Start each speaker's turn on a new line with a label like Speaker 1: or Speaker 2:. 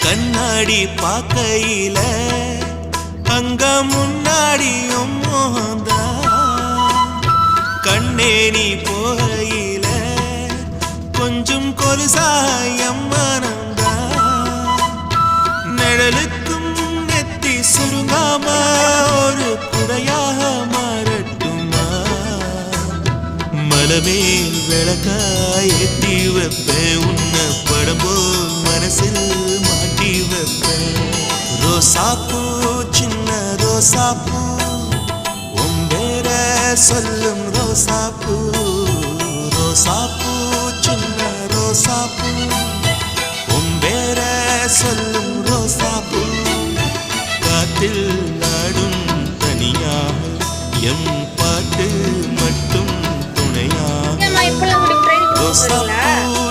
Speaker 1: கண்ணாடி பார்க்கையில அங்க முன்னாடியும் மோகந்தா கண்ணே நீ போகையில கொஞ்சம் கொலுசாயம் மனந்தா நிழலுக்கும் நெத்தி சுருங்காம ஒரு குடையாக மாறட்டுமா மலமேல் விளக்காய் ஏத்தி வைப்பேன் உன்னை படம் போல் மனசில் மாட்டி வைப்பேன் ரோசாப்பூ சின்ன ரோசாப்பூ உம்பேர சொல்லும் ரோசாப்பூ ரோசாப்பூ சின்ன ரோசாப்பூ உம்பேர சொல்லும் ரோசாப்பூ காத்தில் நாடும் தனியா எம் பாட்டு மட்டும் துணையா ரோசாப்பூ